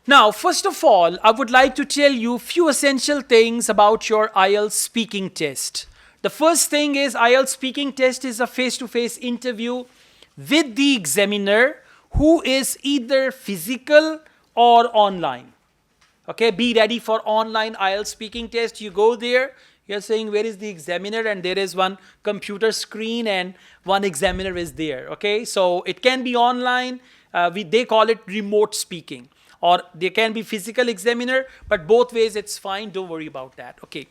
Now, first of all, I would like to tell you few essential things about your IELTS speaking test. The first thing is IELTS speaking test is a face-to-face interview with the examiner who is either physical or online. Okay, be ready for online IELTS speaking test. You go there, you're saying where is the examiner, and there is one computer screen and one examiner is there. Okay, so it can be online. They call it remote speaking, or there can be physical examiner, but both ways it's fine. Don't worry about that. Okay,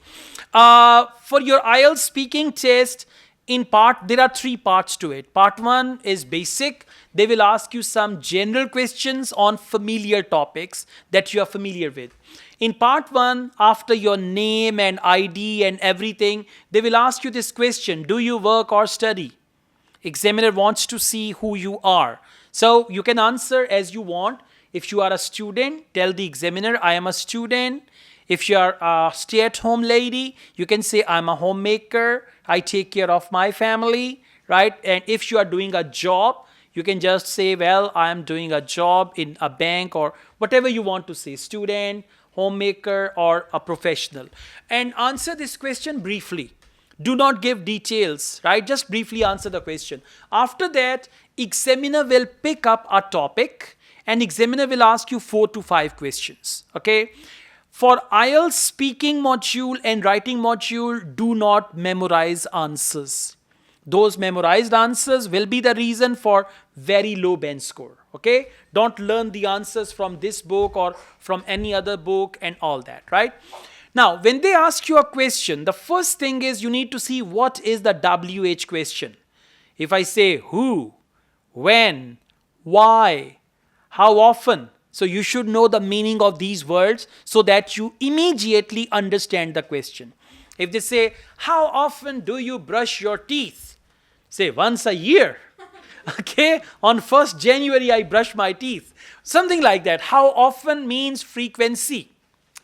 for your IELTS speaking test, there are three parts to it. Part one is basic. They will ask you some general questions on familiar topics that you are familiar with. In part one, after your name and ID and everything, they will ask you this question: do you work or study? Examiner wants to see who you are. So you can answer as you want. If you are a student, tell the examiner, I am a student. If you are a stay-at-home lady, you can say, I'm a homemaker. I take care of my family, right? And if you are doing a job, you can just say, well, I am doing a job in a bank, or whatever you want to say, student, homemaker, or a professional. And answer this question briefly. Do not give details, right? Just briefly answer the question. After that, examiner will pick up a topic and examiner will ask you 4 to 5 questions, okay? For IELTS speaking module and writing module, do not memorize answers. Those memorized answers will be the reason for very low bench score, okay? Don't learn the answers from this book or from any other book and all that, right? Now, when they ask you a question, the first thing is you need to see what is the WH question. If I say who, when, why, how often, so you should know the meaning of these words so that you immediately understand the question. If they say, how often do you brush your teeth? Say, once a year. Okay, on 1st January I brush my teeth. Something like that. How often means frequency.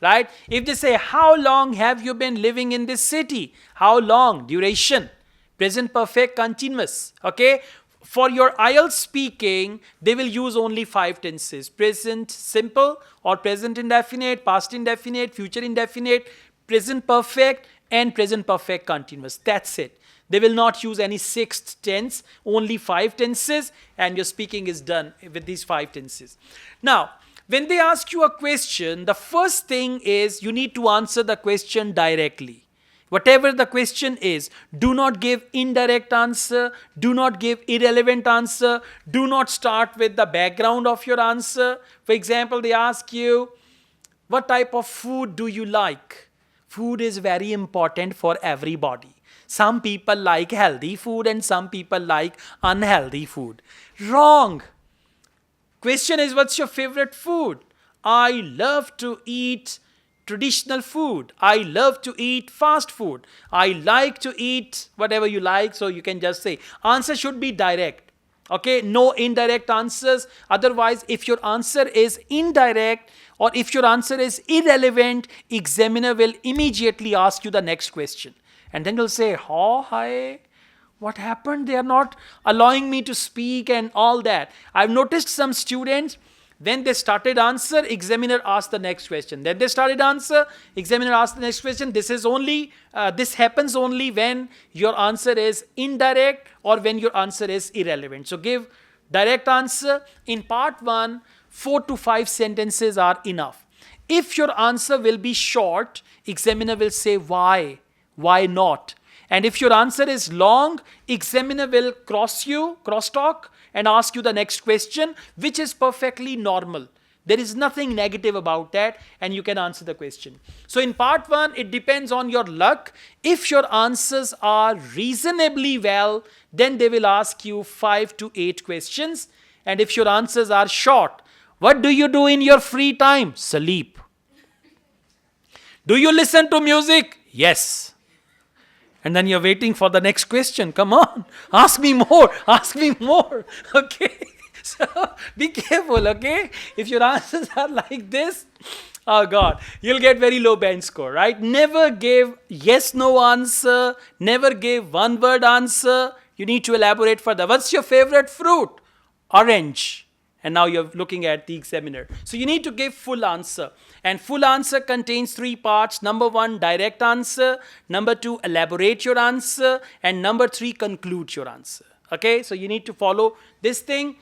Right? If they say, how long have you been living in this city? How long? Duration. Present perfect continuous. Okay? For your IELTS speaking, they will use only 5 tenses. Present simple or present indefinite, past indefinite, future indefinite, present perfect and present perfect continuous. That's it. They will not use any 6th tense, only 5 tenses, and your speaking is done with these 5 tenses. Now, when they ask you a question, the first thing is you need to answer the question directly. Whatever the question is, do not give indirect answer, do not give irrelevant answer, do not start with the background of your answer. For example, they ask you, what type of food do you like? Food is very important for everybody. Some people like healthy food and some people like unhealthy food. Wrong. Question is, what's your favorite food? I love to eat traditional food. I love to eat fast food. I like to eat whatever you like. So you can just say, answer should be direct. Okay, no indirect answers. Otherwise, if your answer is indirect or if your answer is irrelevant, examiner will immediately ask you the next question. And then you'll say, oh, hi. What happened? They are not allowing me to speak and all that. I've noticed some students, when they started answer, examiner asked the next question. Then they started answer, examiner asked the next question. This happens only when your answer is indirect or when your answer is irrelevant. So give direct answer. In part 1, 4 to 5 sentences are enough. If your answer will be short, examiner will say why not? And if your answer is long, examiner will cross-talk and ask you the next question, which is perfectly normal. There is nothing negative about that and you can answer the question. So in part 1, it depends on your luck. If your answers are reasonably well, then they will ask you 5 to 8 questions. And if your answers are short, what do you do in your free time? Sleep. Do you listen to music? Yes. And then you're waiting for the next question. Come on, ask me more, okay? So be careful, okay? If your answers are like this, oh God, you'll get very low bench score, right? Never give yes, no answer, never give one word answer. You need to elaborate further. What's your favorite fruit? Orange. and now you're looking at the examiner. So you need to give full answer, and full answer contains 3 parts. Number 1, direct answer. Number 2, elaborate your answer. And number 3, conclude your answer. Okay, so you need to follow this thing.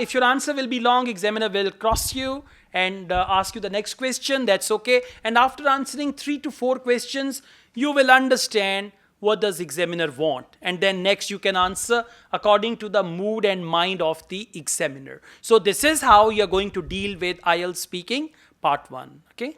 If your answer will be long, examiner will cross you and ask you the next question. That's okay. And after answering 3 to 4 questions, you will understand what does examiner want, and then next you can answer according to the mood and mind of the examiner. So this is how you're going to deal with IELTS speaking part 1. Okay.